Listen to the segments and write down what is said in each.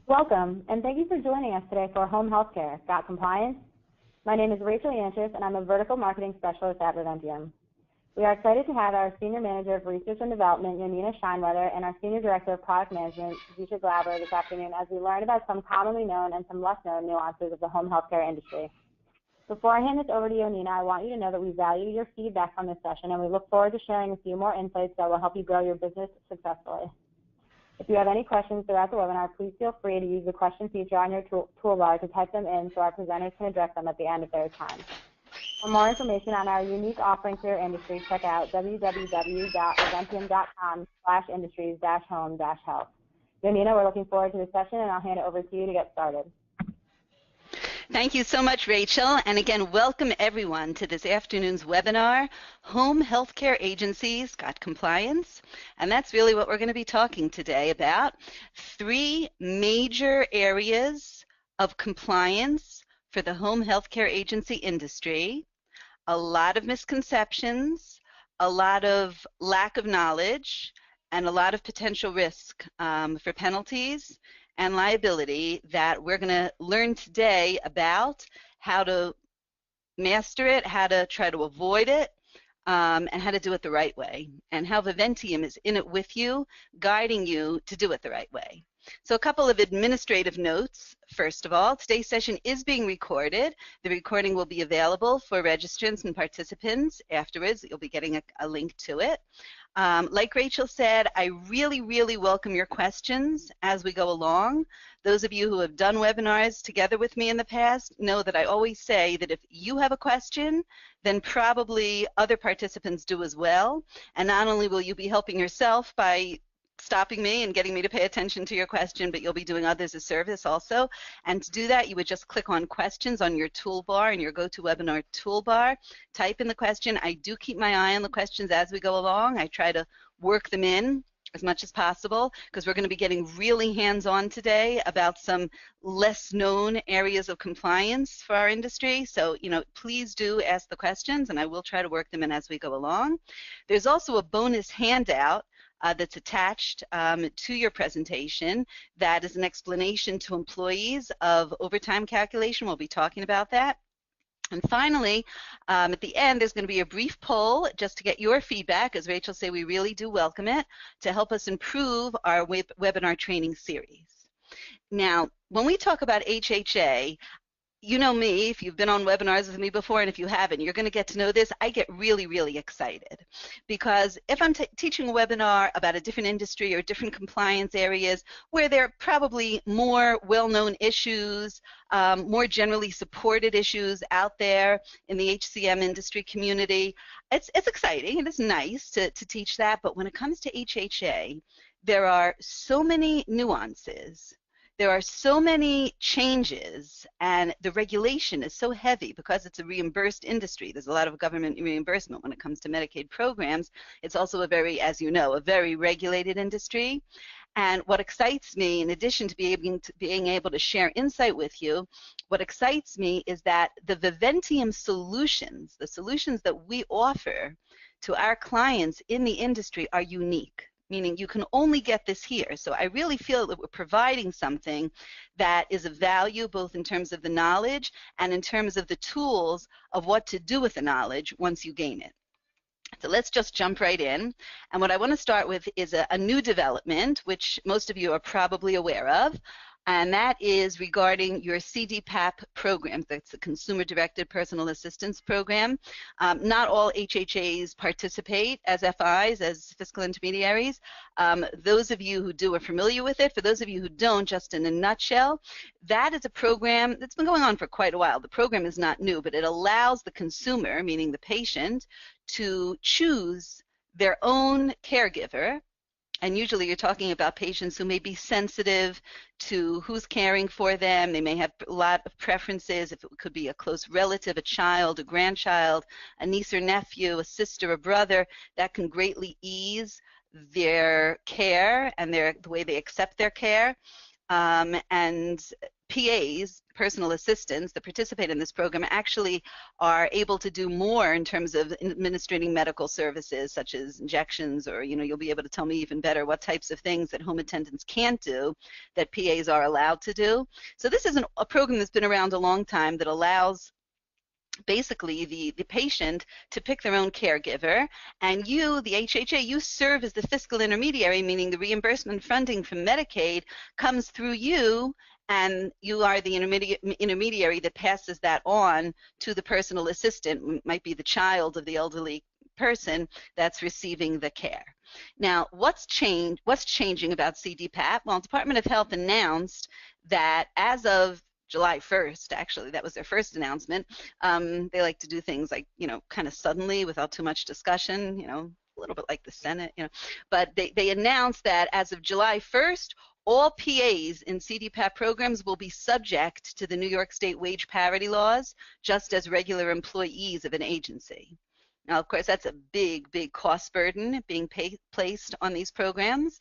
Welcome, and thank you for joining us today for Home Healthcare. Got compliance? My name is Rachel Yanchis, and I'm a Vertical Marketing Specialist at Viventium. We are excited to have our Senior Manager of Research and Development, Yonina Shineweather, and our Senior Director of Product Management, Zishe Glauber, this afternoon as we learn about some commonly known and some less known nuances of the home healthcare industry. Before I hand this over to Yonina, I want you to know that we value your feedback from this session, and we look forward to sharing a few more insights that will help you grow your business successfully. If you have any questions throughout the webinar, please feel free to use the question feature on your toolbar to type them in so our presenters can address them at the end of their time. For more information on our unique offerings for your industry, check out www.viventium.com/industries-home-health. Yonina, we're looking forward to the session, and I'll hand it over to you to get started. Thank you so much, Rachel. And again, welcome everyone to this afternoon's webinar, Home Healthcare Agencies Got Compliance? And that's really what we're going to be talking today about. 3 major areas of compliance for the home healthcare agency industry. A lot of misconceptions, a lot of lack of knowledge, and a lot of potential risk for penalties and liability that we're going to learn today about how to master it, how to try to avoid it, and how to do it the right way, and how Viventium is in it with you, guiding you to do it the right way. So a couple of administrative notes. First of all, today's session is being recorded. The recording will be available for registrants and participants afterwards. You'll be getting a link to it. Like Rachel said, I really welcome your questions as we go along. Those of you who have done webinars together with me in the past know that I always say that if you have a question, then probably other participants do as well. And not only will you be helping yourself by stopping me and getting me to pay attention to your question, but you'll be doing others a service also. And to do that, you would just click on questions on your toolbar, in your GoToWebinar toolbar, type in the question. I do keep my eye on the questions as we go along. I try to work them in as much as possible because we're going to be getting really hands-on today about some less known areas of compliance for our industry. So, please do ask the questions and I will try to work them in as we go along. There's also a bonus handout that's attached to your presentation that is an explanation to employees of overtime calculation. We'll be talking about that. And finally, at the end, there's going to be a brief poll just to get your feedback. As Rachel said, we really do welcome it to help us improve our webinar training series. Now, when we talk about HHA, you know me, if you've been on webinars with me before, and if you haven't, you're going to get to know this. I get really excited because if I'm teaching a webinar about a different industry or different compliance areas where there are probably more well-known issues, more generally supported issues out there in the HCM industry community, it's exciting and it's nice to teach that. But when it comes to HHA, there are so many nuances. There are so many changes, and the regulation is so heavy because it's a reimbursed industry. There's a lot of government reimbursement when it comes to Medicaid programs. It's also a very, as you know, a very regulated industry. And what excites me, in addition to being able to share insight with you, what excites me is that the Viventium solutions, the solutions that we offer to our clients in the industry are unique. Meaning you can only get this here. So I really feel that we're providing something that is of value both in terms of the knowledge and in terms of the tools of what to do with the knowledge once you gain it. So let's just jump right in. And what I want to start with is a new development, which most of you are probably aware of. And that is regarding your CDPAP program. That's the Consumer Directed Personal Assistance Program. Not all HHAs participate as FIs, as fiscal intermediaries. Those of you who do are familiar with it. For those of you who don't, just in a nutshell, that is a program that's been going on for quite a while. The program is not new, but it allows the consumer, meaning the patient, to choose their own caregiver. And usually you're talking about patients who may be sensitive to who's caring for them. They may have a lot of preferences. If it could be a close relative, a child, a grandchild, a niece or nephew, a sister, a brother, that can greatly ease their care and the way they accept their care. And PAs, personal assistants that participate in this program actually are able to do more in terms of administering medical services such as injections, or you'll be able to tell me even better what types of things that home attendants can't do that PAs are allowed to do. So this is a program that's been around a long time that allows basically the patient to pick their own caregiver, and you, the HHA, you serve as the fiscal intermediary, meaning the reimbursement funding from Medicaid comes through you, and you are the intermediary that passes that on to the personal assistant. It might be the child of the elderly person that's receiving the care. Now, what's changing about CDPAP? Well, Department of Health announced that as of July 1st, actually, that was their first announcement. They like to do things like, kind of suddenly without too much discussion, a little bit like the Senate, But they announced that as of July 1st, all PAs in CDPAP programs will be subject to the New York State wage parity laws, just as regular employees of an agency. Now, of course, that's a big, big cost burden being placed on these programs.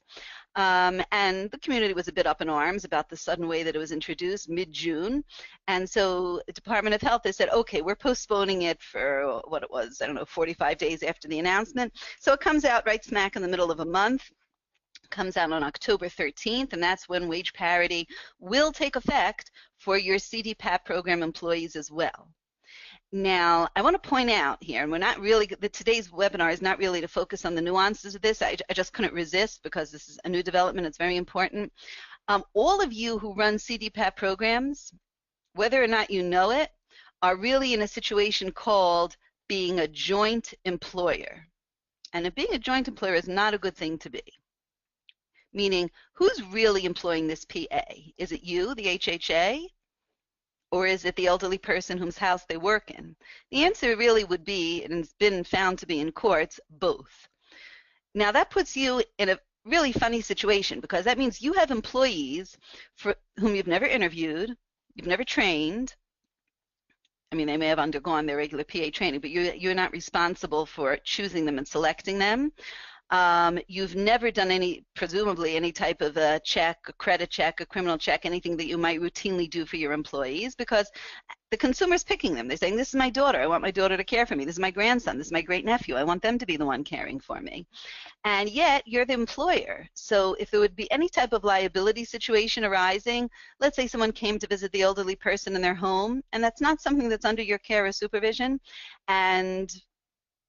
And the community was a bit up in arms about the sudden way that it was introduced mid-June. And so the Department of Health has said, okay, we're postponing it for what it was, 45 days after the announcement. So it comes out right smack in the middle of a month. It comes out on October 13th, and that's when wage parity will take effect for your CDPAP program employees as well. Now, I want to point out here, and today's webinar is not really to focus on the nuances of this. I just couldn't resist because this is a new development. It's very important. All of you who run CDPAP programs, whether or not you know it, are really in a situation called being a joint employer. And being a joint employer is not a good thing to be. Meaning, who's really employing this PA? Is it you, the HHA? Or is it the elderly person whose house they work in? The answer really would be, and it's been found to be in courts, both. Now that puts you in a really funny situation, because that means you have employees for whom you've never interviewed, you've never trained. I mean, they may have undergone their regular PA training, but you're not responsible for choosing them and selecting them. You've never done presumably any type of a check, a credit check, a criminal check, anything that you might routinely do for your employees, because the consumer's picking them. They're saying, this is my daughter. I want my daughter to care for me. This is my grandson. This is my great nephew. I want them to be the one caring for me. And yet, you're the employer. So if there would be any type of liability situation arising, let's say someone came to visit the elderly person in their home, and that's not something that's under your care or supervision, and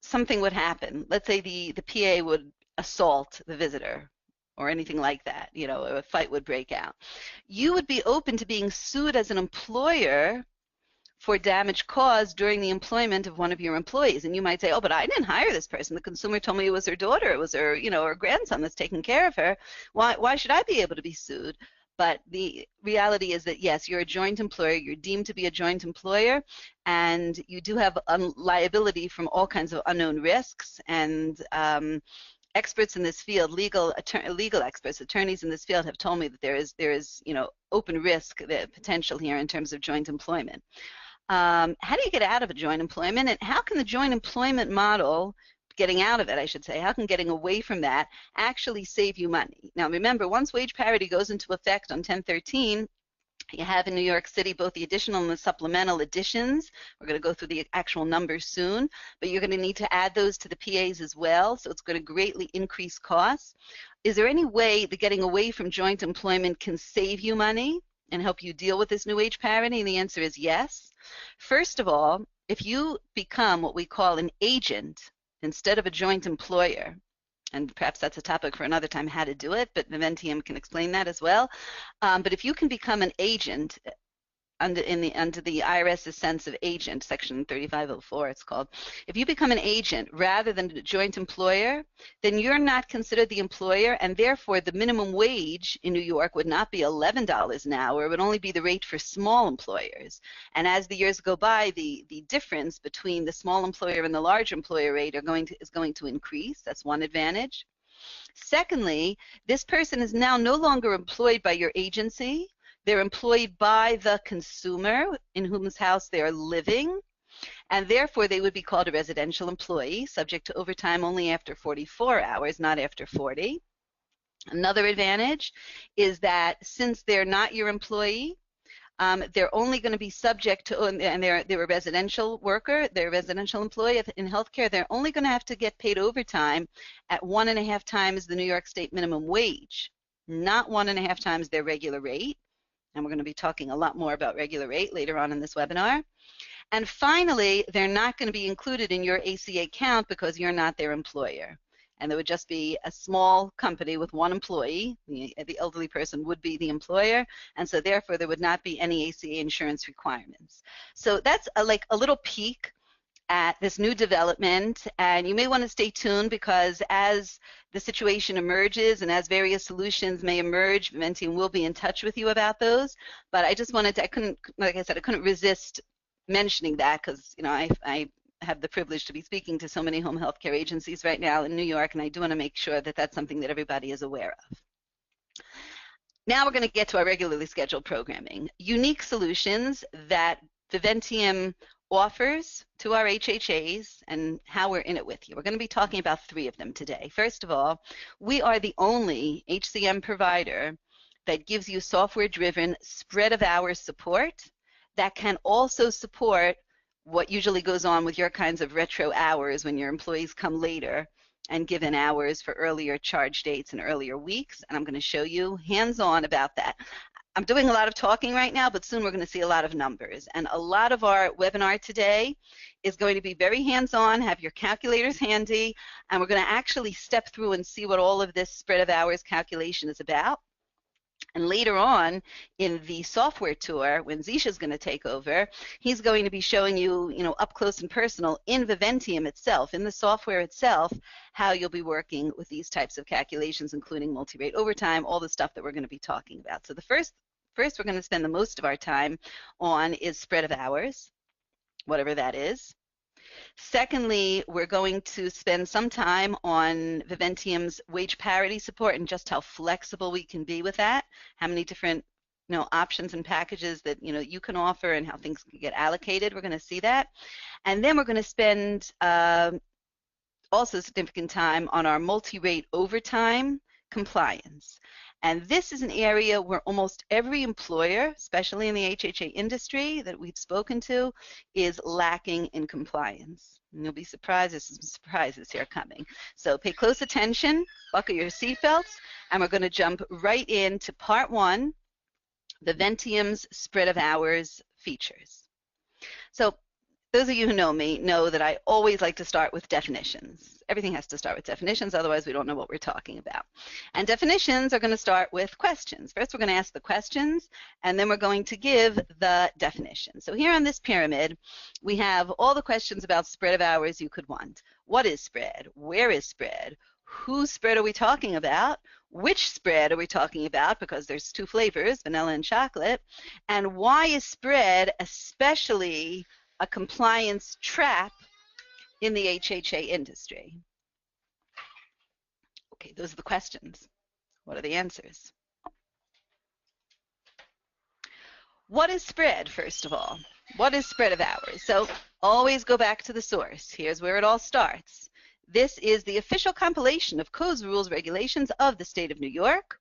something would happen. Let's say the PA would assault the visitor or anything like that, or a fight would break out. You would be open to being sued as an employer for damage caused during the employment of one of your employees. And you might say, oh, but I didn't hire this person. The consumer told me it was her daughter. It was her, her grandson that's taking care of her. Why should I be able to be sued? But the reality is that, yes, you're a joint employer. You're deemed to be a joint employer, and you do have liability from all kinds of unknown risks. And experts in this field, legal experts, attorneys in this field, have told me that there is open risk, the potential here in terms of joint employment. How do you get out of a joint employment, and how can the joint employment model, getting out of it, I should say, how can getting away from that actually save you money? Now remember, once wage parity goes into effect on 10/13, you have in New York City both the additional and the supplemental additions. We're going to go through the actual numbers soon, but you're going to need to add those to the PAs as well, so it's going to greatly increase costs. Is there any way that getting away from joint employment can save you money and help you deal with this new wage parity? And the answer is yes. First of all, if you become what we call an agent instead of a joint employer, and perhaps that's a topic for another time, how to do it, but Viventium can explain that as well. But if you can become an agent under the IRS's sense of agent, section 3504 it's called, if you become an agent rather than a joint employer, then you're not considered the employer, and therefore the minimum wage in New York would not be $11 an hour. It would only be the rate for small employers. And as the years go by, the difference between the small employer and the large employer rate is going to increase. That's one advantage. Secondly, this person is now no longer employed by your agency. They're employed by the consumer in whose house they are living, and therefore they would be called a residential employee, subject to overtime only after 44 hours, not after 40. Another advantage is that since they're not your employee, They're only going to be subject to, and they're a residential worker, they're a residential employee in healthcare, they're only going to have to get paid overtime at 1.5 times the New York State minimum wage, not 1.5 times their regular rate. And we're going to be talking a lot more about regular rate later on in this webinar. And finally, they're not going to be included in your ACA count because you're not their employer. And there would just be a small company with one employee. The elderly person would be the employer, and so therefore there would not be any ACA insurance requirements. So that's like a little peek at this new development, and you may want to stay tuned because as the situation emerges and as various solutions may emerge, Viventium will be in touch with you about those. But I just wanted to, like I said, I couldn't resist mentioning that because, you know, I have the privilege to be speaking to so many home health care agencies right now in New York, and I do want to make sure that that's something that everybody is aware of. Now we're going to get to our regularly scheduled programming. Unique solutions that Viventium offers to our HHAs and how we're in it with you. We're going to be talking about 3 of them today. First of all, we are the only HCM provider that gives you software-driven spread of hours support that can also support what usually goes on with your kinds of retro hours when your employees come later and given hours for earlier charge dates and earlier weeks. And I'm going to show you hands-on about that. I'm doing a lot of talking right now, but soon we're going to see a lot of numbers. And a lot of our webinar today is going to be very hands-on, have your calculators handy, and we're going to actually step through and see what all of this spread of hours calculation is about. And later on in the software tour, when Zishe is going to take over, he's going to be showing you, up close and personal in Viventium itself, in the software itself, how you'll be working with these types of calculations, including multi-rate overtime, all the stuff that we're going to be talking about. So the first we're going to spend the most of our time on is spread of hours, whatever that is. Secondly, we're going to spend some time on Viventium's wage parity support and just how flexible we can be with that, how many different options and packages that you can offer and how things can get allocated. We're going to see that. And then we're going to spend also significant time on our multi-rate overtime compliance. And this is an area where almost every employer, especially in the HHA industry that we've spoken to, is lacking in compliance. And you'll be surprised, there's some surprises here coming. So pay close attention, buckle your seatbelts, and we're going to jump right into part 1, Viventium's spread of hours features. So those of you who know me know that I always like to start with definitions. Everything has to start with definitions, otherwise we don't know what we're talking about. And definitions are going to start with questions. First we're going to ask the questions, and then we're going to give the definition. So here on this pyramid, we have all the questions about spread of hours you could want. What is spread? Where is spread? Whose spread are we talking about? Which spread are we talking about? Because there's 2 flavors, vanilla and chocolate. And why is spread especially a compliance trap in the HHA industry? Okay, those are the questions. What are the answers? What is spread, first of all? What is spread of hours? So always go back to the source. Here's where it all starts. This is the official compilation of codes, rules, regulations of the state of New York,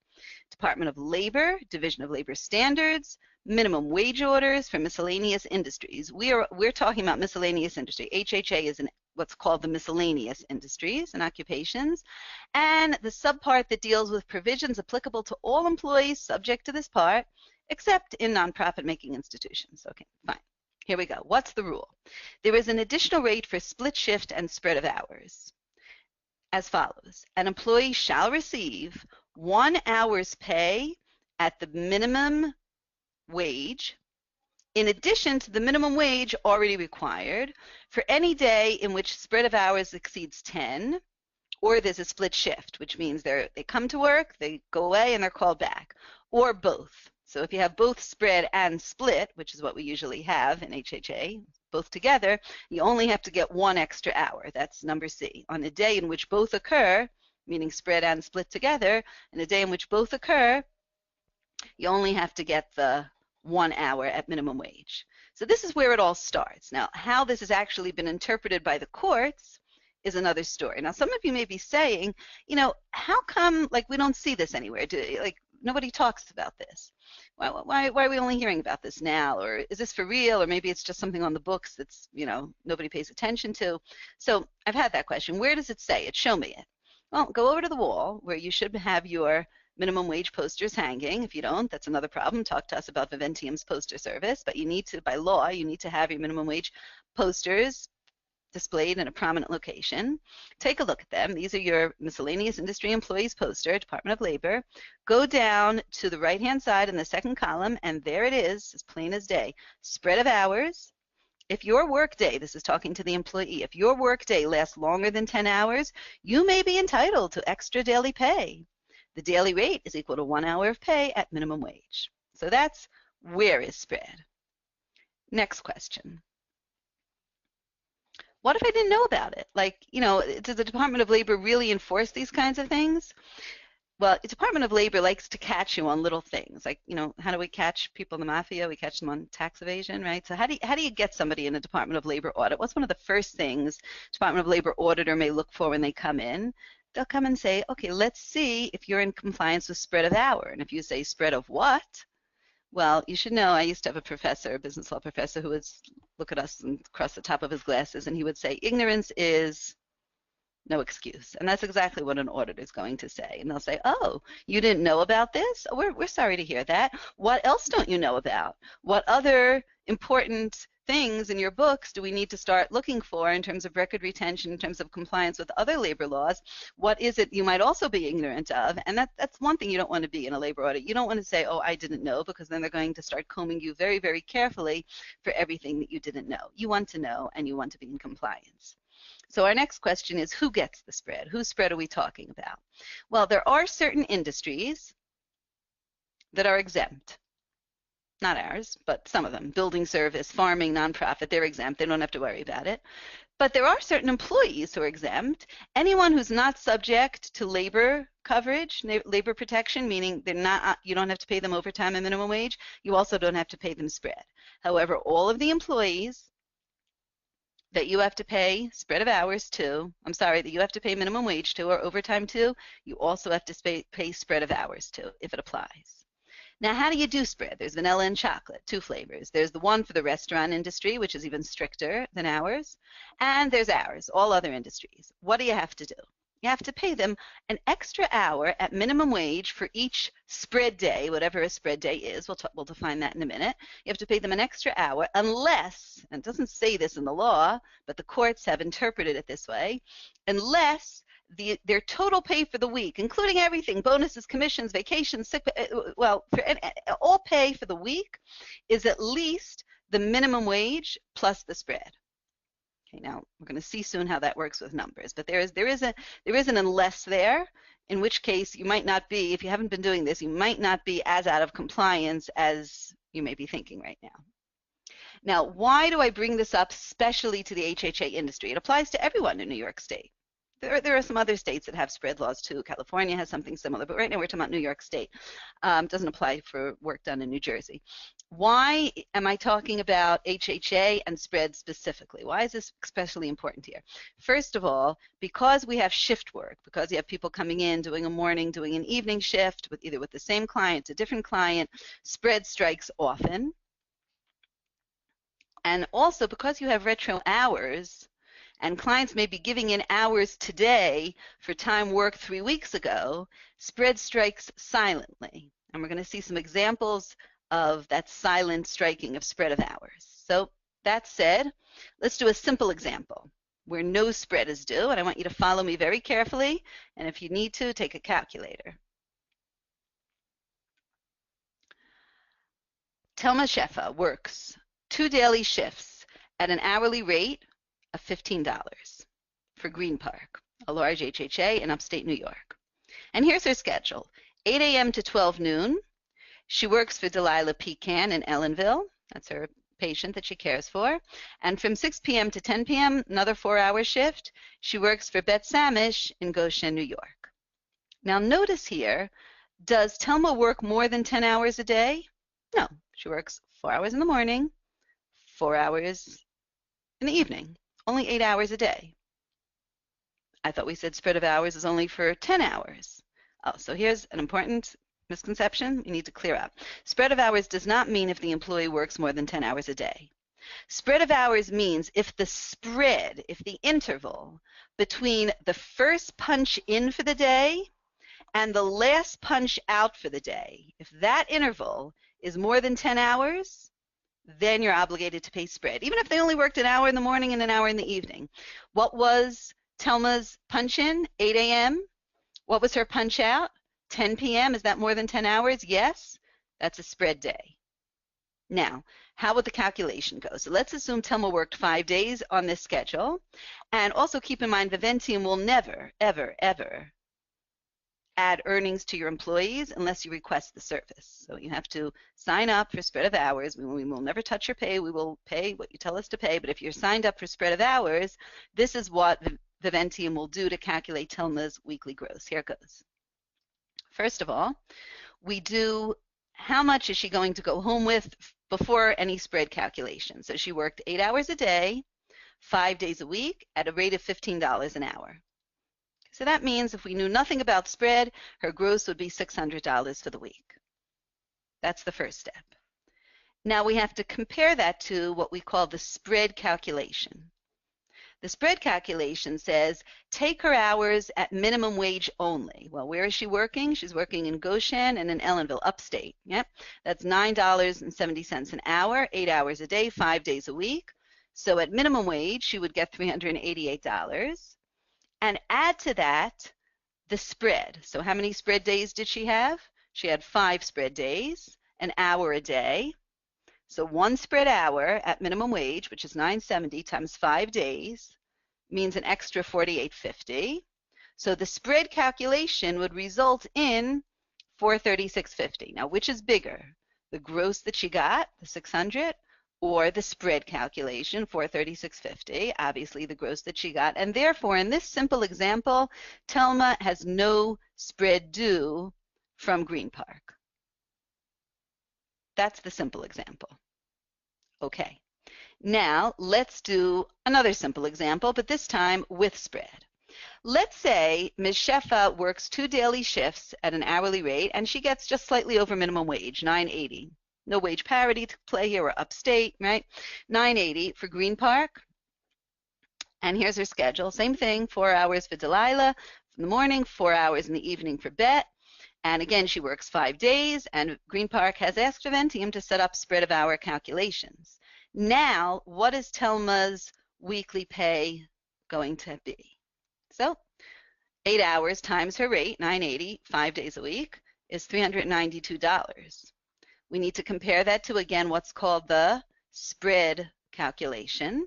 Department of Labor, Division of Labor Standards, minimum wage orders for miscellaneous industries. We're talking about miscellaneous industry. HHA is in what's called the miscellaneous industries and occupations, and the subpart that deals with provisions applicable to all employees subject to this part, except in nonprofit making institutions. Okay, fine. Here we go. What's the rule? There is an additional rate for split shift and spread of hours as follows. An employee shall receive 1 hour's pay at the minimum wage in addition to the minimum wage already required for any day in which spread of hours exceeds 10, or there's a split shift, which means they come to work, they go away, and they're called back, or both. So if you have both spread and split, which is what we usually have in HHA, both together, you only have to get 1 extra hour. That's number C. On a day in which both occur, meaning spread and split together, in a day in which both occur, you only have to get the 1 hour at minimum wage. So this is where it all starts. Now, how this has actually been interpreted by the courts is another story. Now, some of you may be saying, how come we don't see this anywhere? nobody talks about this. Why are we only hearing about this now? Or is this for real? Or maybe it's just something on the books that's, nobody pays attention to. So I've had that question. Where does it say it? Show me it. Well, go over to the wall where you should have your minimum wage posters hanging. If you don't, that's another problem. Talk to us about Viventium's poster service. But you need to, by law, you need to have your minimum wage posters displayed in a prominent location. Take a look at them. These are your miscellaneous industry employees poster, Department of Labor. Go down to the right-hand side in the second column, and there it is, as plain as day. Spread of hours. If your workday, this is talking to the employee, if your workday lasts longer than 10 hours, you may be entitled to extra daily pay. The daily rate is equal to 1 hour of pay at minimum wage. So that's where is spread. Next question. What if I didn't know about it? Like, does the Department of Labor really enforce these kinds of things? Well, the Department of Labor likes to catch you on little things. Like, how do we catch people in the mafia? We catch them on tax evasion, right? So how do you get somebody in a Department of Labor audit? What's one of the first things Department of Labor auditor may look for when they come in? They'll come and say, okay, let's see if you're in compliance with spread of hour. And if you say spread of what? Well, you should know I used to have a professor, a business law professor, who would look at us and cross the top of his glasses, and he would say, ignorance is no excuse. And that's exactly what an auditor is going to say. And they'll say, oh, you didn't know about this? Oh, we're sorry to hear that. What else don't you know about? What other important things in your books do we need to start looking for in terms of record retention, in terms of compliance with other labor laws? What is it you might also be ignorant of? And that's one thing you don't want to be in a labor audit. You don't want to say, oh, I didn't know, because then they're going to start combing you very, very carefully for everything that you didn't know. You want to know, and you want to be in compliance. So our next question is, who gets the spread? Whose spread are we talking about? Well, there are certain industries that are exempt. Not ours, but some of them. Building service, farming, nonprofit, they're exempt. They don't have to worry about it. But there are certain employees who are exempt. Anyone who's not subject to labor coverage, labor protection, meaning they're not, you don't have to pay them overtime and minimum wage. You also don't have to pay them spread. However, all of the employees that you have to pay spread of hours to, that you have to pay minimum wage to or overtime to, you also have to pay spread of hours to if it applies. Now, how do you do spread? There's vanilla and chocolate, 2 flavors. There's the one for the restaurant industry, which is even stricter than ours, and there's ours, all other industries. What do you have to do? You have to pay them an extra hour at minimum wage for each spread day, whatever a spread day is. We'll define that in a minute. You have to pay them an extra hour unless, and it doesn't say this in the law, but the courts have interpreted it this way, unless their total pay for the week, including everything, bonuses, commissions, vacations, sick, all pay for the week is at least the minimum wage plus the spread. Okay, now we're going to see soon how that works with numbers, but there is an unless there, in which case you might not be, if you haven't been doing this, you might not be as out of compliance as you may be thinking right now. Now, why do I bring this up especially to the HHA industry? It applies to everyone in New York State. There are some other states that have spread laws too. California has something similar, but right now we're talking about New York State. Doesn't apply for work done in New Jersey. Why am I talking about HHA and spread specifically? Why is this especially important here? First of all, because we have shift work, because you have people coming in, doing a morning, doing an evening shift, either with the same client, a different client, spread strikes often. And also because you have retro hours, and clients may be giving in hours today for time worked 3 weeks ago, spread strikes silently. And we're going to see some examples of that silent striking of spread of hours. So that said, let's do a simple example where no spread is due, and I want you to follow me very carefully, and if you need to, take a calculator. Telma Shefa works 2 daily shifts at an hourly rate of $15 for Green Park, a large HHA in upstate New York. And here's her schedule. 8 a.m. to 12 noon. She works for Delilah Pecan in Ellenville. That's her patient that she cares for. And from 6 p.m. to 10 p.m., another 4-hour shift, she works for Beth Samish in Goshen, New York. Now notice here, does Telma work more than 10 hours a day? No, she works 4 hours in the morning, 4 hours in the evening. Only 8 hours a day. I thought we said spread of hours is only for 10 hours. Oh, so here's an important misconception you need to clear up. Spread of hours does not mean if the employee works more than 10 hours a day. Spread of hours means if the spread, if the interval between the first punch in for the day and the last punch out for the day, if that interval is more than 10 hours, then you're obligated to pay spread, even if they only worked an hour in the morning and an hour in the evening. What was Telma's punch in? 8 a.m. What was her punch out? 10 p.m. Is that more than 10 hours? Yes. That's a spread day. Now, how would the calculation go? So let's assume Telma worked 5 days on this schedule. And also keep in mind, Viventium will never, ever, ever add earnings to your employees unless you request the service. So you have to sign up for spread of hours. We will never touch your pay. We will pay what you tell us to pay. But if you're signed up for spread of hours, this is what Viventium will do to calculate Telma's weekly gross. Here it goes. First of all, we do how much is she going to go home with before any spread calculation. So she worked 8 hours a day, 5 days a week at a rate of $15 an hour. So that means if we knew nothing about spread, her gross would be $600 for the week. That's the first step. Now we have to compare that to what we call the spread calculation. The spread calculation says take her hours at minimum wage only. Well, where is she working? She's working in Goshen and in Ellenville, upstate. Yep, that's $9.70 an hour, 8 hours a day, 5 days a week. So at minimum wage, she would get $388. And add to that the spread. So how many spread days did she have? She had 5 spread days, an hour a day. So 1 spread hour at minimum wage, which is $9.70 times 5 days, means an extra $48.50. So the spread calculation would result in $436.50. Now, which is bigger? The gross that she got, the $600, or the spread calculation, $436.50, obviously the gross that she got. And therefore, in this simple example, Telma has no spread due from Green Park. That's the simple example. Okay. Now, let's do another simple example, but this time with spread. Let's say Ms. Shefa works 2 daily shifts at an hourly rate, and she gets just slightly over minimum wage, $9.80. No wage parity to play here, or upstate, right? $9.80 for Green Park. And here's her schedule. Same thing, 4 hours for Delilah in the morning, 4 hours in the evening for Bet. And again, she works 5 days, and Green Park has asked Viventium to set up spread of hour calculations. Now, what is Telma's weekly pay going to be? So 8 hours times her rate, $9.80, 5 days a week, is $392. We need to compare that to, again, what's called the spread calculation.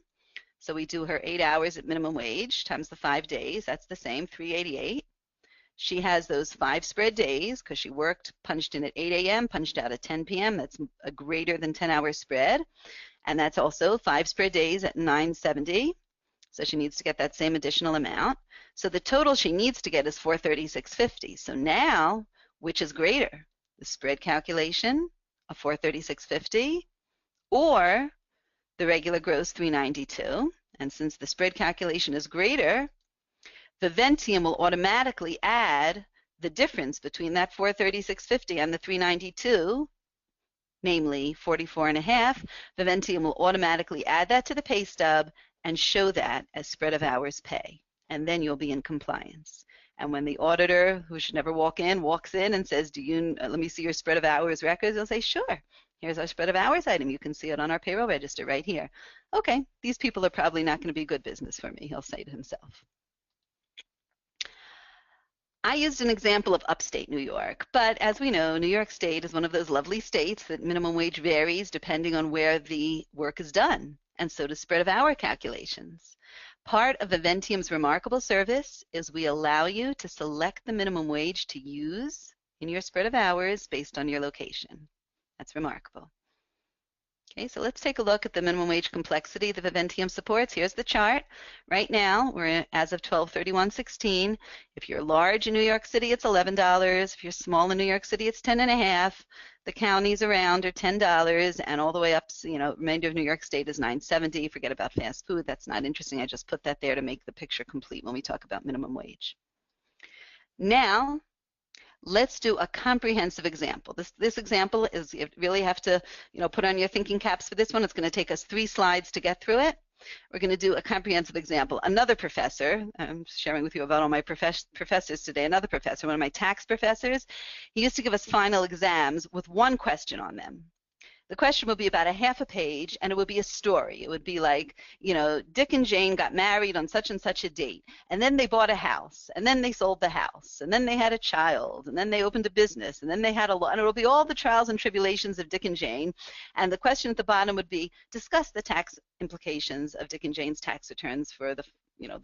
So we do her 8 hours at minimum wage times the 5 days. That's the same, $388. She has those 5 spread days because she worked, punched in at 8 a.m., punched out at 10 p.m. That's a greater than 10-hour spread. And that's also 5 spread days at $9.70. So she needs to get that same additional amount. So the total she needs to get is $436.50. So now, which is greater? The spread calculation of $436.50 or the regular gross $392. And since the spread calculation is greater, Viventium will automatically add the difference between that $436.50 and the $392, namely 44.5. Viventium will automatically add that to the pay stub and show that as spread of hours pay. And then you'll be in compliance. And when the auditor, who should never walk in, walks in and says, let me see your spread of hours records, they'll say, sure, here's our spread of hours item. You can see it on our payroll register right here. Okay, these people are probably not going to be good business for me, he'll say to himself. I used an example of upstate New York, but as we know, New York State is one of those lovely states that minimum wage varies depending on where the work is done, and so does spread of hour calculations. Part of Viventium's remarkable service is we allow you to select the minimum wage to use in your spread of hours based on your location. That's remarkable. Okay, so let's take a look at the minimum wage complexity that Viventium supports. Here's the chart. Right now, we're as of 12/31/16. If you're large in New York City, it's $11. If you're small in New York City, it's $10.50. The counties around are $10, and all the way up, remainder of New York State is $9.70. Forget about fast food. That's not interesting. I just put that there to make the picture complete when we talk about minimum wage. Now, Let's do a comprehensive example. This example is, you really have to, put on your thinking caps for this one. It's going to take us 3 slides to get through it. We're going to do a comprehensive example. Another professor, I'm sharing with you about all my professors today, another professor, one of my tax professors, he used to give us final exams with one question on them. The question would be about a half a page, and it would be a story. It would be like, Dick and Jane got married on such and such a date, and then they bought a house, and then they sold the house, and then they had a child, and then they opened a business, and then they had a and it will be all the trials and tribulations of Dick and Jane. And the question at the bottom would be, discuss the tax implications of Dick and Jane's tax returns for the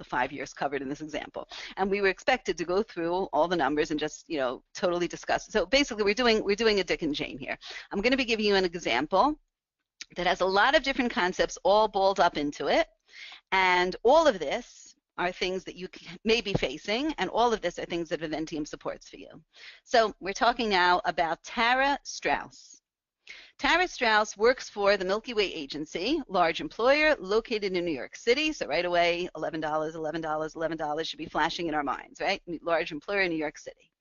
5 years covered in this example. And we were expected to go through all the numbers and just, totally discuss. So basically, we're doing a Dick and Jane here. I'm going to be giving you an example that has a lot of different concepts all balled up into it. And all of this are things that you may be facing, and all of this are things that Viventium supports for you. So we're talking now about Tara Strauss. Tara Strauss works for the Milky Way Agency, large employer located in New York City. So right away, $11, $11, $11 should be flashing in our minds, right? Large employer in New York City.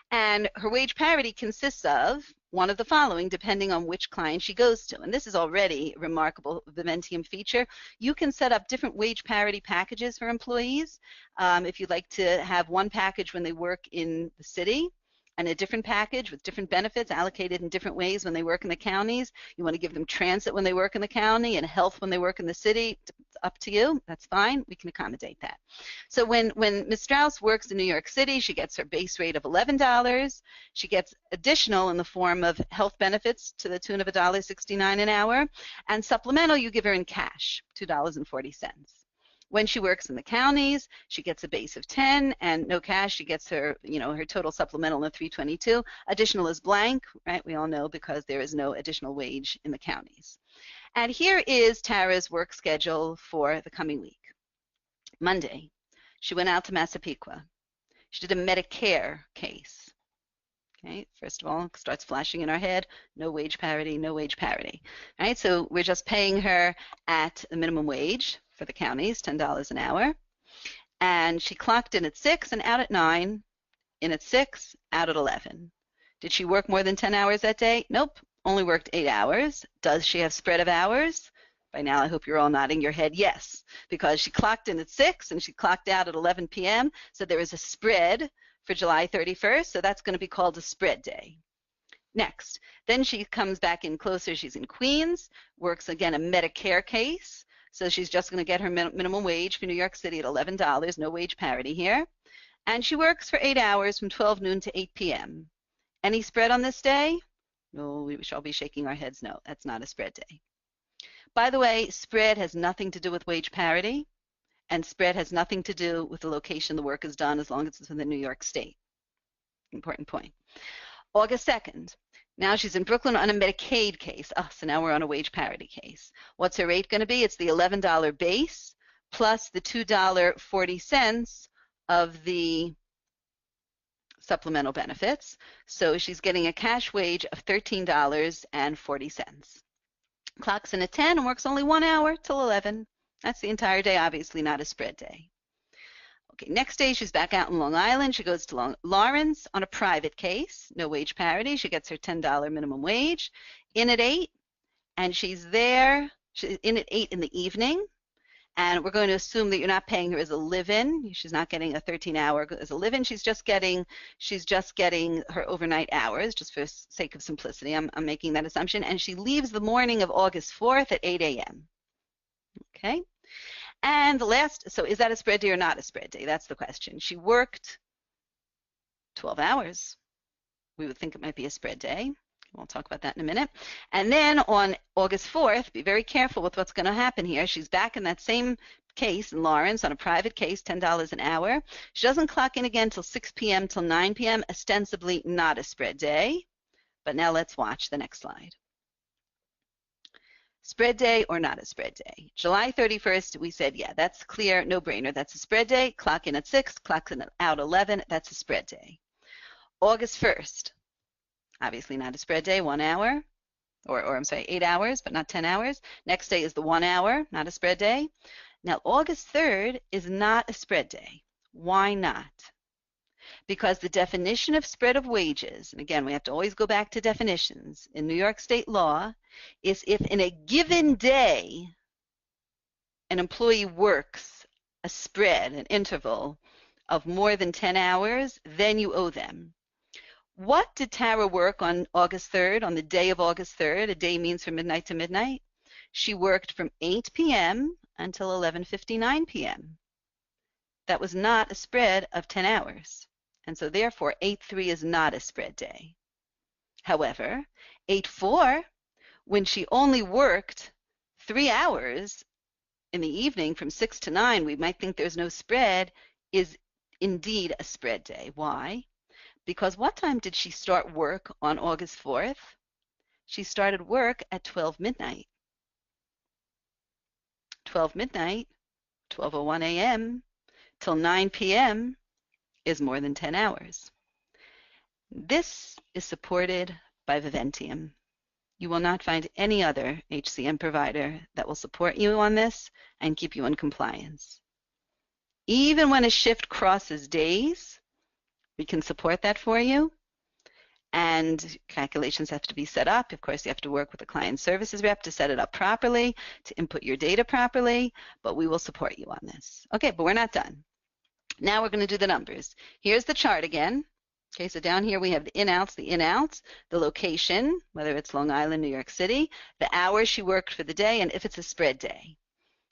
And her wage parity consists of one of the following, depending on which client she goes to. And this is already a remarkable Viventium feature. You can set up different wage parity packages for employees. If you'd like to have one package when they work in the city, and a different package with different benefits allocated in different ways when they work in the counties. You want to give them transit when they work in the county and health when they work in the city. It's up to you. That's fine. We can accommodate that. So when Ms. Strauss works in New York City, she gets her base rate of $11. She gets additional in the form of health benefits to the tune of $1.69 an hour. And supplemental, you give her in cash, $2.40. When she works in the counties, she gets a base of 10, and no cash. She gets her, her total supplemental of $3.22. Additional is blank, right? We all know, because there is no additional wage in the counties. And here is Tara's work schedule for the coming week. Monday, she went out to Massapequa. She did a Medicare case. Okay, first of all, it starts flashing in our head, no wage parity, no wage parity. All right, so we're just paying her at the minimum wage for the counties, $10 an hour. And she clocked in at 6 and out at 9, in at 6, out at 11. Did she work more than 10 hours that day? Nope, only worked 8 hours. Does she have spread of hours? By now, I hope you're all nodding your head yes, because she clocked in at 6 and she clocked out at 11 p.m. So there is a spread for July 31st, so that's going to be called a spread day. Next, then she comes back in closer. She's in Queens, works again a Medicare case. So she's just going to get her minimum wage for New York City at $11, no wage parity here. And she works for 8 hours from 12 noon to 8 p.m. Any spread on this day? No, we shall be shaking our heads no. That's not a spread day. By the way, spread has nothing to do with wage parity, and spread has nothing to do with the location the work is done as long as it's within New York State. Important point. August 2nd. Now she's in Brooklyn on a Medicaid case. Oh, so now we're on a wage parity case. What's her rate going to be? It's the $11 base plus the $2.40 of the supplemental benefits. So she's getting a cash wage of $13.40. Clocks in at 10 and works only 1 hour till 11. That's the entire day, obviously not a spread day. Okay, next day she's back out in Long Island. She goes to Lawrence on a private case, no wage parity. She gets her $10 minimum wage, in at 8, and she's there. She's in at 8 in the evening, and we're going to assume that you're not paying her as a live-in. She's not getting a 13-hour as a live-in. She's just getting her overnight hours, just for sake of simplicity. I'm making that assumption, and she leaves the morning of August 4th at 8 a.m. Okay. And the last, so is that a spread day or not a spread day? That's the question. She worked 12 hours. We would think it might be a spread day. We'll talk about that in a minute. And then on August 4th, be very careful with what's going to happen here. She's back in that same case in Lawrence on a private case, $10 an hour. She doesn't clock in again till 6 p.m. till 9 p.m., ostensibly not a spread day. But now let's watch the next slide. Spread day or not a spread day? July 31st, we said, yeah, that's clear, no-brainer. That's a spread day. Clock in at 6, clock in out 11. That's a spread day. August 1st, obviously not a spread day, 1 hour, or I'm sorry, 8 hours, but not 10 hours. Next day is the 1 hour, not a spread day. Now, August 3rd is not a spread day. Why not? because the definition of spread of wages, and again, we have to always go back to definitions, in New York state law, is if in a given day an employee works a spread, an interval of more than 10 hours, then you owe them. What did Tara work on August 3rd, on the day of August 3rd? A day means from midnight to midnight. She worked from 8 p.m. until 11:59 p.m. That was not a spread of 10 hours. And so therefore, 8/3 is not a spread day. However, 8/4, when she only worked 3 hours in the evening from 6 to 9, we might think there's no spread, is indeed a spread day. Why? Because what time did she start work on August 4th? She started work at 12 midnight. 12 midnight, 12:01 a.m. till 9 p.m. is more than 10 hours. This is supported by Viventium. You will not find any other HCM provider that will support you on this and keep you in compliance. Even when a shift crosses days, we can support that for you. And calculations have to be set up. Of course, you have to work with the client services rep to set it up properly, to input your data properly, but we will support you on this. Okay, but we're not done. Now we're going to do the numbers. Here's the chart again. Okay, so down here we have the in-outs, the location, whether it's Long Island, New York City, the hours she worked for the day, and if it's a spread day.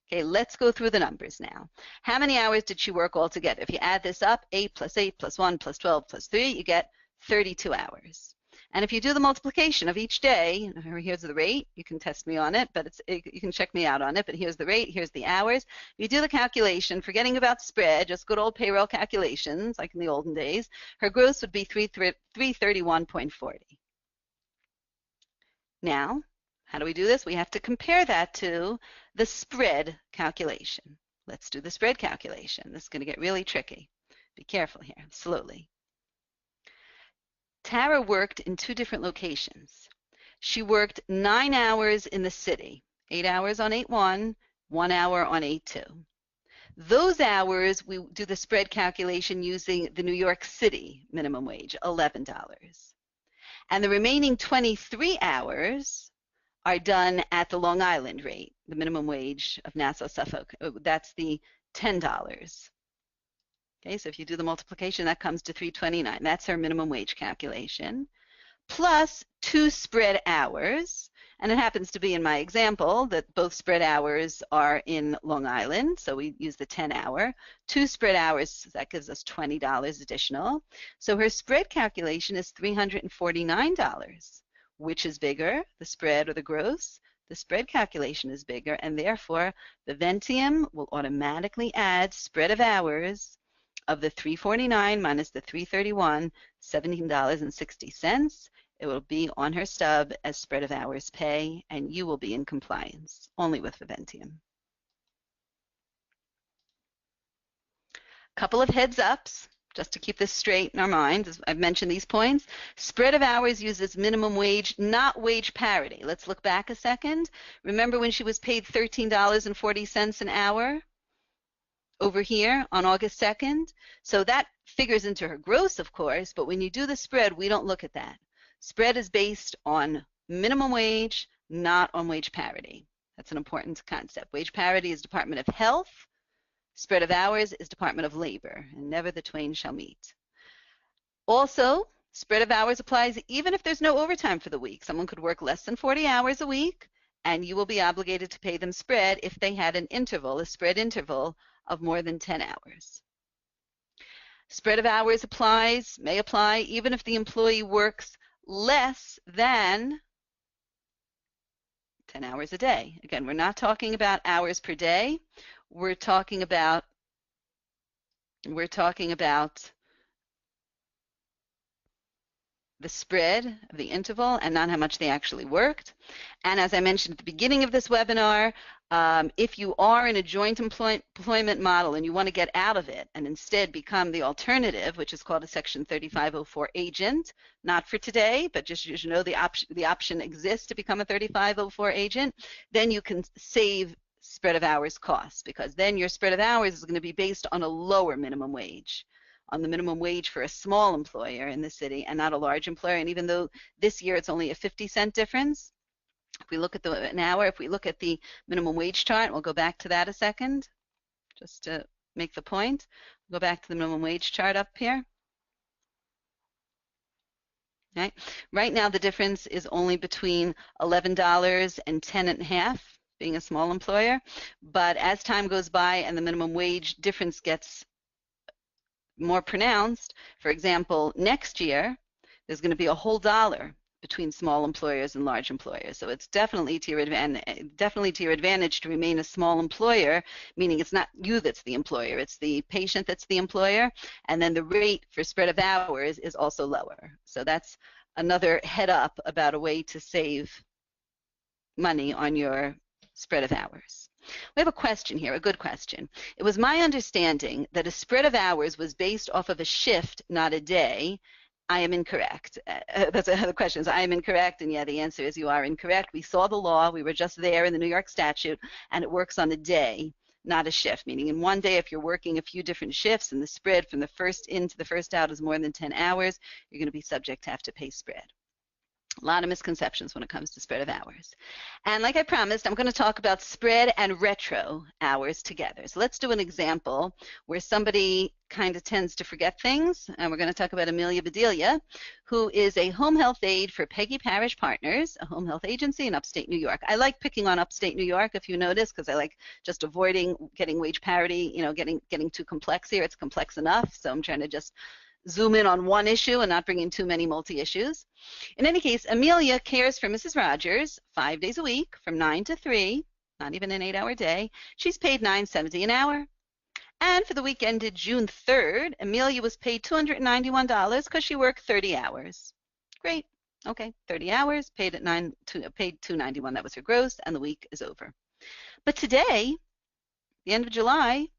Okay, let's go through the numbers now. How many hours did she work altogether? If you add this up, 8 plus 8 plus 1 plus 12 plus 3, you get 32 hours. And if you do the multiplication of each day, here's the rate, you can test me on it, but you can check me out on it, but here's the rate, here's the hours. If you do the calculation, forgetting about spread, just good old payroll calculations, like in the olden days, her gross would be 331.40. Now, how do we do this? We have to compare that to the spread calculation. Let's do the spread calculation. This is going to get really tricky. Be careful here, slowly. Tara worked in 2 different locations. She worked 9 hours in the city, 8 hours on 8/1, 1 hour on 8/2. Those hours, we do the spread calculation using the New York City minimum wage, $11. And the remaining 23 hours are done at the Long Island rate, the minimum wage of Nassau, Suffolk. That's the $10. Okay, so if you do the multiplication, that comes to $329. That's our minimum wage calculation, plus 2 spread hours. And it happens to be in my example that both spread hours are in Long Island, so we use the 10-hour. 2 spread hours, that gives us $20 additional. So her spread calculation is $349. Which is bigger, the spread or the gross? The spread calculation is bigger, and therefore Viventium will automatically add spread of hours of the $349 minus the $331, $17.60. It will be on her stub as spread of hours pay, and you will be in compliance only with Viventium. Couple of heads ups, just to keep this straight in our minds, as I've mentioned these points. Spread of hours uses minimum wage, not wage parity. Let's look back a second. Remember when she was paid $13.40 an hour? Over here on August 2nd. So that figures into her gross, of course, but when you do the spread, we don't look at that. Spread is based on minimum wage, not on wage parity. That's an important concept. Wage parity is Department of Health. Spread of hours is Department of Labor, and never the twain shall meet. Also, spread of hours applies even if there's no overtime for the week. Someone could work less than 40 hours a week, and you will be obligated to pay them spread if they had an interval, a spread interval, of more than 10 hours. Spread of hours may apply even if the employee works less than 10 hours a day. Again, we're not talking about hours per day. We're talking about the spread of the interval and not how much they actually worked. And as I mentioned at the beginning of this webinar, if you are in a joint employment model and you want to get out of it and instead become the alternative, which is called a Section 3504 agent, not for today, but just you know the option exists to become a 3504 agent, then you can save spread of hours costs, because then your spread of hours is going to be based on a lower minimum wage. on the minimum wage for a small employer in the city and not a large employer. And even though this year it's only a 50-cent difference, if we look at an hour, if we look at the minimum wage chart, we'll go back to that a second, just to make the point. Go back to the minimum wage chart up here. Right now the difference is only between $11 and $10.50, being a small employer. But as time goes by and the minimum wage difference gets more pronounced, for example, next year there's going to be a whole dollar between small employers and large employers. So it's definitely to your advantage to remain a small employer, meaning it's not you that's the employer, it's the patient that's the employer, and then the rate for spread of hours is also lower. So that's another head up about a way to save money on your spread of hours. We have a question here, a good question. It was my understanding that a spread of hours was based off of a shift, not a day. I am incorrect. That's the question is, I am incorrect, and yeah, the answer is you are incorrect. We saw the law, we were just there in the New York statute, and it works on a day, not a shift, meaning in one day if you're working a few different shifts and the spread from the first in to the first out is more than 10 hours, you're going to be subject to have to pay spread. A lot of misconceptions when it comes to spread of hours. And like I promised, I'm going to talk about spread and retro hours together. So let's do an example where somebody kind of tends to forget things. And we're going to talk about Amelia Bedelia, who is a home health aide for Peggy Parish Partners, a home health agency in upstate New York. I like picking on upstate New York, if you notice, because I like just avoiding getting wage parity, getting too complex here. It's complex enough. So I'm trying to just zoom in on one issue and not bring in too many multi-issues. In any case, Amelia cares for Mrs. Rogers 5 days a week from 9 to 3, not even an 8-hour day. She's paid $9.70 an hour. And for the week ended June 3rd, Amelia was paid $291 because she worked 30 hours. Great. Okay, 30 hours, paid at paid $291. That was her gross, and the week is over. But today, the end of July,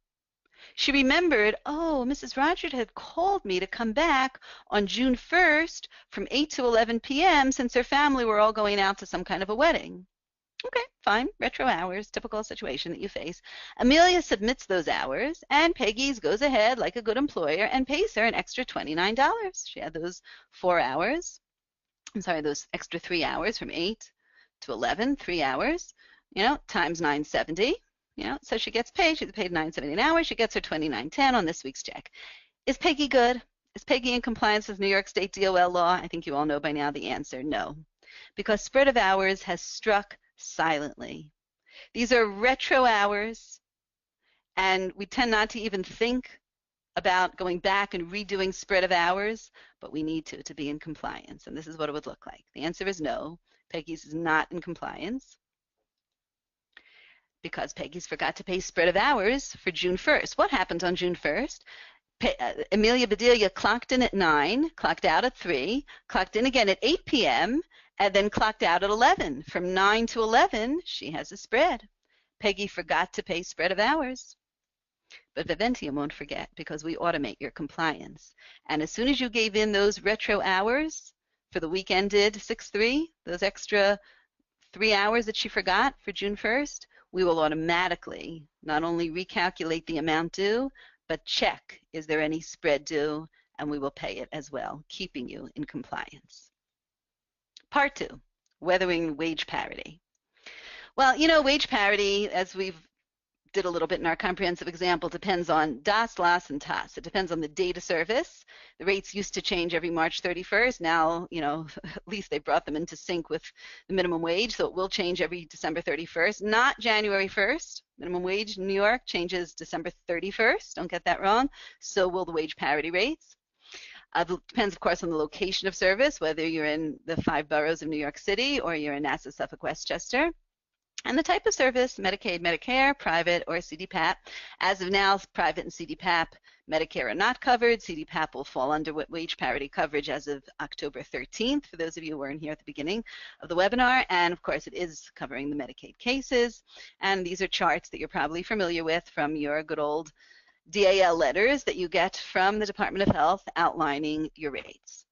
she remembered, oh, Mrs. Rogers had called me to come back on June 1st from 8 to 11 p.m. since her family were all going out to some kind of a wedding. Okay, fine, retro hours, typical situation that you face. Amelia submits those hours, and Peggy's goes ahead like a good employer and pays her an extra $29. She had those 4 hours. Those extra 3 hours from 8 to 11, 3 hours, times $9.70. So she gets paid. She's paid $9.70 an hour. She gets her $29.10 on this week's check. Is Peggy good? Is Peggy in compliance with New York State DOL law? I think you all know by now the answer, no. Because spread of hours has struck silently. These are retro hours, and we tend not to even think about going back and redoing spread of hours, but we need to be in compliance, and this is what it would look like. The answer is no. Peggy's is not in compliance, because Peggy's forgot to pay spread of hours for June 1st. What happened on June 1st? Amelia Bedelia clocked in at 9, clocked out at 3, clocked in again at 8 p.m., and then clocked out at 11. From 9 to 11, she has a spread. Peggy forgot to pay spread of hours. But Viventium won't forget, because we automate your compliance. And as soon as you gave in those retro hours for the week ended 6/3, those extra 3 hours that she forgot for June 1st, we will automatically not only recalculate the amount due, but check, is there any spread due, and we will pay it as well, keeping you in compliance. Part 2, weathering wage parity. Well, wage parity, as we've did a little bit in our comprehensive example, depends on DAS, LAS, and TAS. It depends on the date of service. The rates used to change every March 31st. Now, at least they brought them into sync with the minimum wage, so it will change every December 31st, not January 1st. Minimum wage in New York changes December 31st. Don't get that wrong. So will the wage parity rates. It depends, of course, on the location of service, whether you're in the 5 boroughs of New York City or you're in Nassau, Suffolk, Westchester. And the type of service, Medicaid, Medicare, private, or CDPAP. As of now, private and CDPAP, Medicare are not covered. CDPAP will fall under wage parity coverage as of October 13th, for those of you who weren't here at the beginning of the webinar. And of course, it is covering the Medicaid cases. And these are charts that you're probably familiar with from your good old DAL letters that you get from the Department of Health outlining your rates.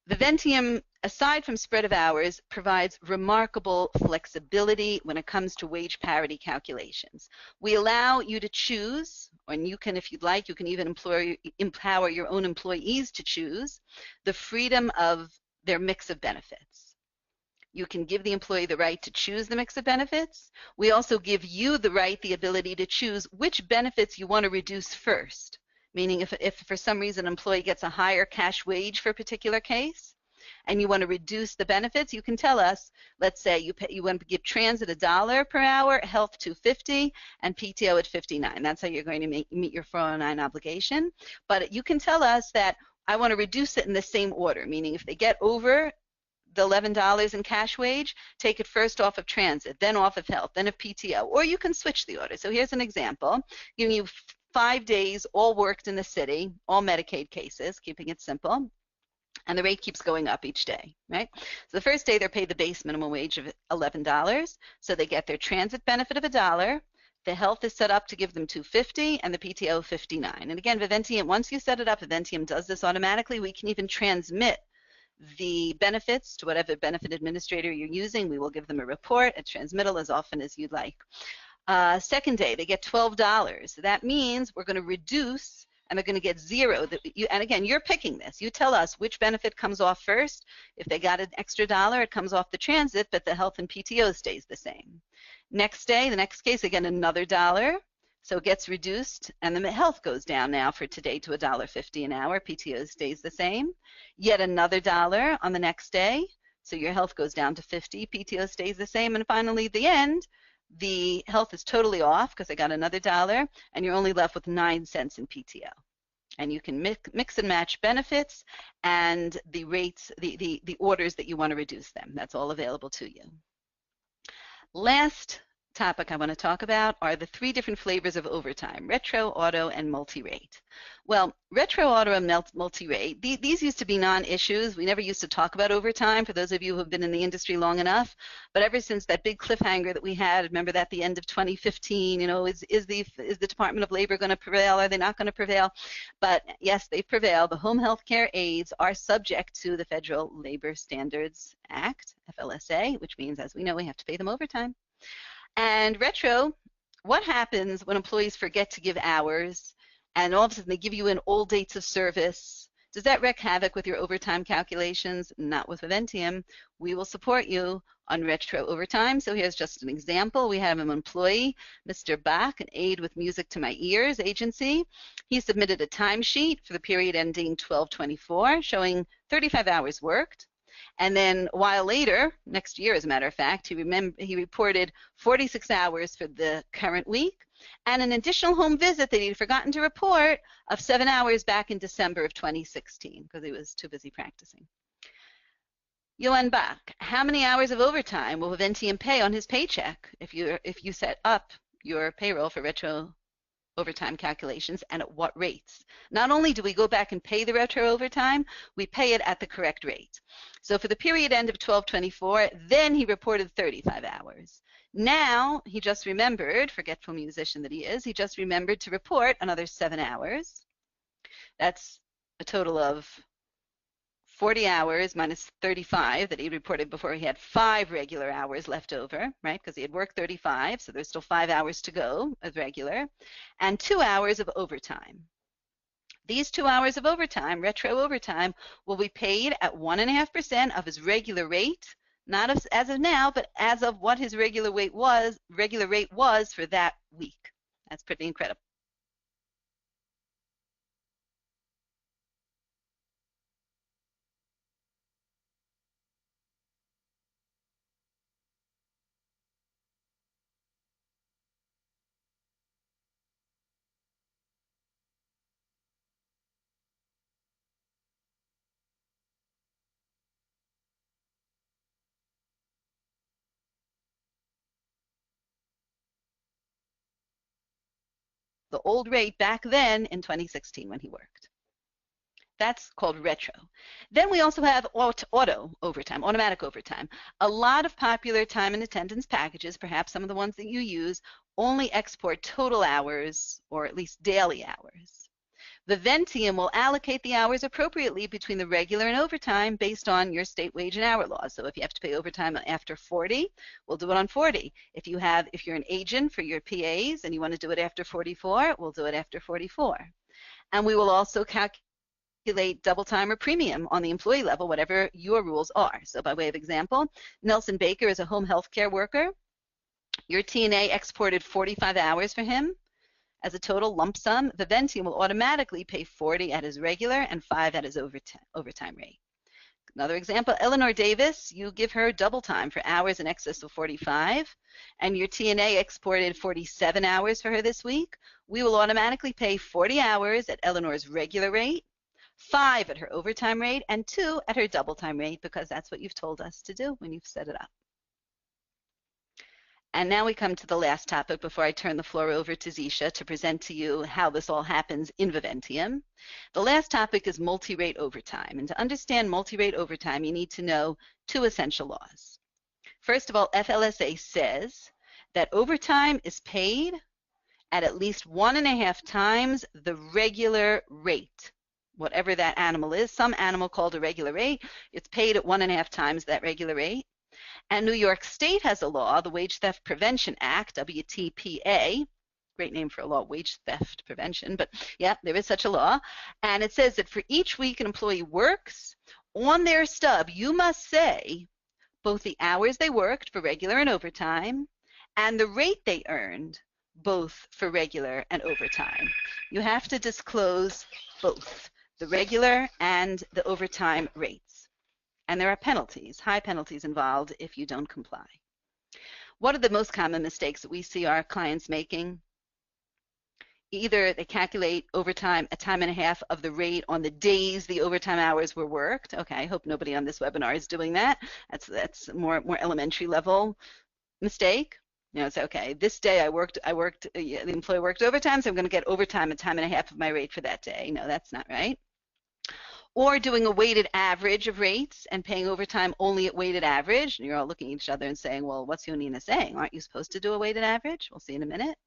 Viventium, aside from spread of hours, provides remarkable flexibility when it comes to wage parity calculations. We allow you to choose, and you can, if you'd like, you can even empower your own employees to choose the freedom of their mix of benefits. You can give the employee the right to choose the mix of benefits. We also give you the right, the ability to choose which benefits you want to reduce first. Meaning if for some reason an employee gets a higher cash wage for a particular case, and you want to reduce the benefits, you can tell us, let's say you want to give transit $1 per hour, health $2.50, and PTO at $59. That's how you're going to meet your 409 obligation. But you can tell us that I want to reduce it in the same order, meaning if they get over the $11 in cash wage, take it first off of transit, then off of health, then of PTO, or you can switch the order. So here's an example, giving you 5 days all worked in the city, all Medicaid cases, keeping it simple. And the rate keeps going up each day, right? So the first day they're paid the base minimum wage of $11, so they get their transit benefit of $1. The health is set up to give them $2.50 and the PTO $59. And again, Viventium, once you set it up, Viventium does this automatically. We can even transmit the benefits to whatever benefit administrator you're using. We will give them a report, a transmittal as often as you'd like. Second day, they get $12. That means we're going to reduce, and they're going to get $0. And again, you're picking this. You tell us which benefit comes off first. If they got an extra $1, it comes off the transit, but the health and PTO stays the same. Next day, the next case, again, another $1. So it gets reduced, and the health goes down now for today to $1.50 an hour. PTO stays the same. Yet another $1 on the next day. So your health goes down to $50. PTO stays the same. And finally, at the end, the health is totally off because I got another $1, and you're only left with 9 cents in PTO. And you can mix and match benefits and the rates, the orders that you want to reduce them. That's all available to you. Last topic I want to talk about are the 3 different flavors of overtime: retro, auto, and multi-rate. Well, retro, auto, and multi-rate, these used to be non-issues. We never used to talk about overtime, for those of you who have been in the industry long enough. But ever since that big cliffhanger that we had, remember that the end of 2015, you know, is the Department of Labor going to prevail? Are they not going to prevail? But yes, they've prevailed. The home health care aides are subject to the Federal Labor Standards Act, FLSA, which means, as we know, we have to pay them overtime. And retro, what happens when employees forget to give hours and all of a sudden they give you in old dates of service? Does that wreak havoc with your overtime calculations? Not with Viventium. We will support you on retro overtime. So here's just an example. We have an employee, Mr. Bach, an aide with Music to My Ears agency. He submitted a timesheet for the period ending 12/24 showing 35 hours worked. And then a while later, next year as a matter of fact, he reported 46 hours for the current week and an additional home visit that he'd forgotten to report of 7 hours back in December of 2016 because he was too busy practicing. Johan Bach, how many hours of overtime will Viventium pay on his paycheck if you set up your payroll for retro overtime calculations, and at what rates? Not only do we go back and pay the retro overtime, we pay it at the correct rate. So for the period end of 12/24, then he reported 35 hours. Now he just remembered, forgetful musician that he is, he just remembered to report another 7 hours. That's a total of 40 hours minus 35 that he reported before. He had 5 regular hours left over, right? Because he had worked 35, so there's still 5 hours to go as regular, and 2 hours of overtime. These 2 hours of overtime, retro overtime, will be paid at 1.5% of his regular rate, not as of now, but as of what his regular rate was for that week. That's pretty incredible. The old rate back then in 2016 when he worked. That's called retro. Then we also have auto overtime, automatic overtime. A lot of popular time and attendance packages, perhaps some of the ones that you use, only export total hours or at least daily hours. Viventium will allocate the hours appropriately between the regular and overtime based on your state wage and hour laws. So if you have to pay overtime after 40, we'll do it on 40. If you're an agent for your PAs and you want to do it after 44, we'll do it after 44. And we will also calculate double time or premium on the employee level, whatever your rules are. So by way of example, Nelson Baker is a home health care worker. Your TNA exported 45 hours for him. As a total lump sum, Viventium will automatically pay 40 at his regular and 5 at his overtime rate. Another example, Eleanor Davis, you give her double time for hours in excess of 45, and your TNA exported 47 hours for her this week. We will automatically pay 40 hours at Eleanor's regular rate, 5 at her overtime rate, and 2 at her double time rate, because that's what you've told us to do when you've set it up. And now we come to the last topic before I turn the floor over to Zishe to present to you how this all happens in Viventium. The last topic is multi-rate overtime. And to understand multi-rate overtime, you need to know 2 essential laws. First of all, FLSA says that overtime is paid at least 1.5 times the regular rate, whatever that animal is. Some animal called a regular rate, it's paid at 1.5 times that regular rate. And New York State has a law, the Wage Theft Prevention Act, WTPA, great name for a law, wage theft prevention, but yeah, there is such a law. And it says that for each week an employee works, on their stub, you must say both the hours they worked for regular and overtime and the rate they earned, both for regular and overtime. You have to disclose both the regular and the overtime rates. And there are penalties, high penalties involved if you don't comply. What are the most common mistakes that we see our clients making? Either they calculate overtime a time and a half of the rate on the days the overtime hours were worked. Okay, I hope nobody on this webinar is doing that. That's more elementary level mistake. You know, it's okay. This day the employee worked overtime, so I'm going to get overtime a time and a half of my rate for that day. No, that's not right. Or doing a weighted average of rates and paying overtime only at weighted average. And you're all looking at each other and saying, well, what's Yonina saying? Aren't you supposed to do a weighted average? We'll see in a minute.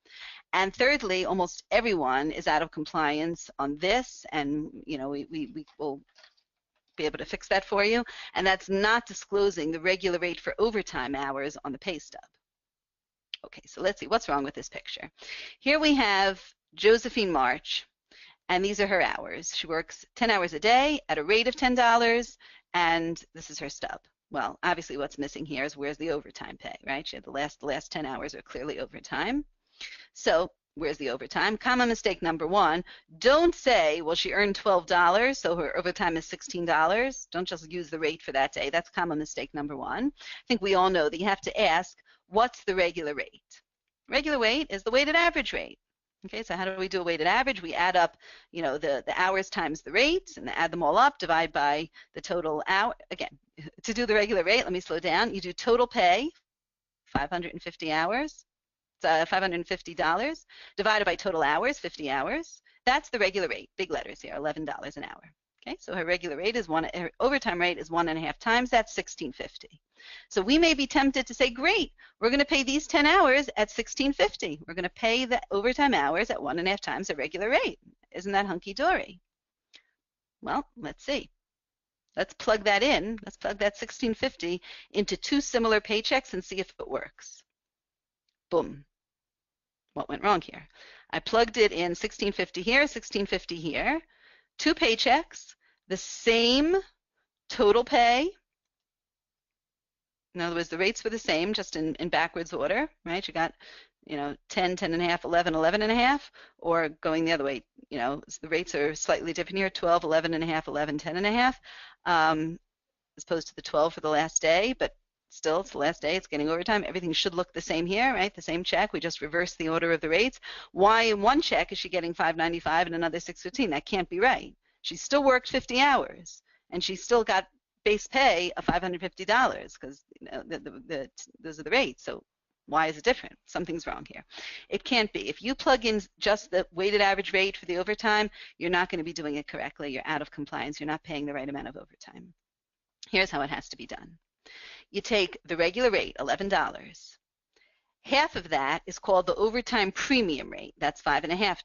And thirdly, almost everyone is out of compliance on this, and you know, we will be able to fix that for you. And that's not disclosing the regular rate for overtime hours on the pay stub. Okay, so let's see what's wrong with this picture. Here we have Josephine March. And these are her hours. She works 10 hours a day at a rate of $10, and this is her stub. Well, obviously what's missing here is where's the overtime pay, right? She had the last 10 hours are clearly overtime. So where's the overtime? Common mistake number 1, don't say, well, she earned $12, so her overtime is $16. Don't just use the rate for that day. That's common mistake number 1. I think we all know that you have to ask, what's the regular rate? Regular rate is the weighted average rate. Okay, so how do we do a weighted average? We add up, you know, the hours times the rates, and add them all up, divide by the total hour. Again, to do the regular rate, let me slow down. You do total pay, 550 hours, $550, divided by total hours, 50 hours. That's the regular rate, big letters here, $11 an hour. Okay, so her regular rate is her overtime rate is 1.5 times. That's $16.50. So we may be tempted to say, great, we're going to pay these 10 hours at $16.50. We're going to pay the overtime hours at 1.5 times the regular rate. Isn't that hunky-dory? Well, let's see. Let's plug that in. Let's plug that $16.50 into 2 similar paychecks and see if it works. Boom. What went wrong here? I plugged it in $16.50 here, $16.50 here. 2 paychecks, the same total pay. In other words, the rates were the same, just in backwards order, right? You got, you know, 10, 10.5, 11, 11.5, or going the other way, you know, the rates are slightly different here, 12, 11.5, 11, 10.5, as opposed to the 12 for the last day, but still, it's the last day, it's getting overtime. Everything should look the same here, right? The same check, we just reverse the order of the rates. Why in one check is she getting $5.95 and another $6.15? That can't be right. She still worked 50 hours, and she still got base pay of $550 because, you know, those are the rates. So why is it different? Something's wrong here. It can't be. If you plug in just the weighted average rate for the overtime, you're not going to be doing it correctly. You're out of compliance. You're not paying the right amount of overtime. Here's how it has to be done. You take the regular rate, $11. Half of that is called the overtime premium rate. That's $5.50.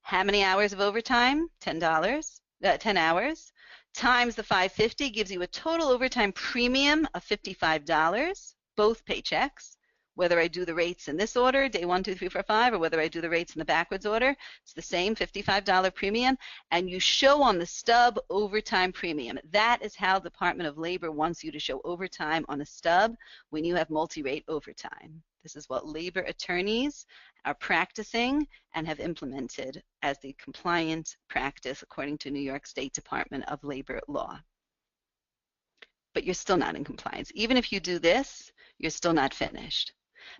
How many hours of overtime? $10, 10 hours, times the 550 gives you a total overtime premium of $55, both paychecks. Whether I do the rates in this order, day 1, 2, 3, 4, 5, or whether I do the rates in the backwards order, it's the same $55 premium, and you show on the stub overtime premium. That is how the Department of Labor wants you to show overtime on a stub when you have multi-rate overtime. This is what labor attorneys are practicing and have implemented as the compliant practice according to New York State Department of Labor law. But you're still not in compliance. Even if you do this, you're still not finished,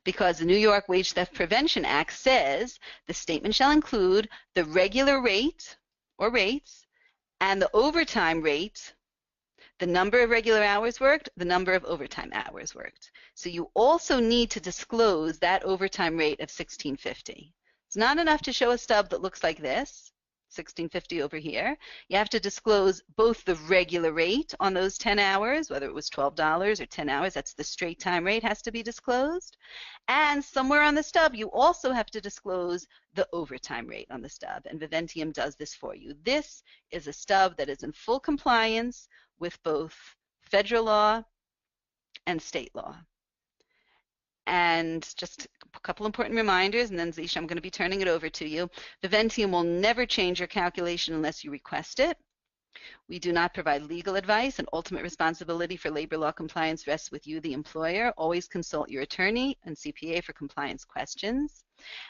because the New York Wage Theft Prevention Act says the statement shall include the regular rate or rates and the overtime rate, the number of regular hours worked, the number of overtime hours worked. So you also need to disclose that overtime rate of $16.50. It's not enough to show a stub that looks like this, $16.50 over here. You have to disclose both the regular rate on those 10 hours, whether it was $12 or 10 hours, that's the straight time rate has to be disclosed. And somewhere on the stub, you also have to disclose the overtime rate on the stub, and Viventium does this for you. This is a stub that is in full compliance with both federal law and state law. And just a couple important reminders, and then Zishe, I'm going to be turning it over to you. Viventium will never change your calculation unless you request it. We do not provide legal advice, and ultimate responsibility for labor law compliance rests with you, the employer. Always consult your attorney and CPA for compliance questions.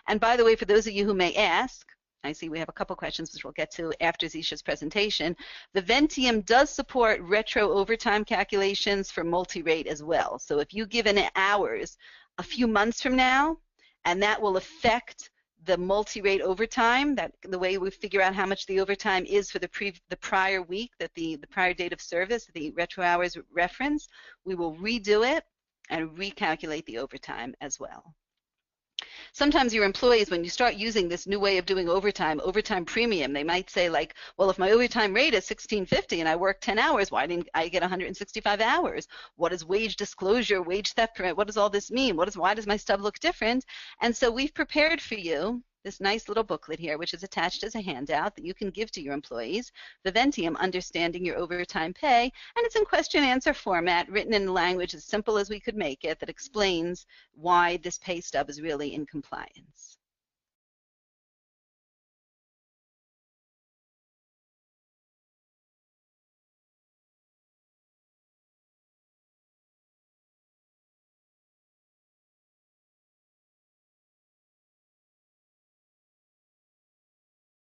And by the way, for those of you who may ask, I see we have a couple questions which we'll get to after Zishe's presentation. Viventium does support retro overtime calculations for multi-rate as well. So if you give in hours a few months from now, and that will affect the multi-rate overtime, that the way we figure out how much the overtime is for the prior week, that the prior date of service, the retro hours reference, we will redo it and recalculate the overtime as well. Sometimes your employees, when you start using this new way of doing overtime premium, they might say like, well, if my overtime rate is $16.50 and I work 10 hours, why didn't I get 165 hours? What is wage disclosure, wage theft, what does all this mean? Why does my stub look different? And so we've prepared for you this nice little booklet here, which is attached as a handout that you can give to your employees, Viventium, Understanding Your Overtime Pay, and it's in question-answer format, written in language as simple as we could make it, that explains why this pay stub is really in compliance.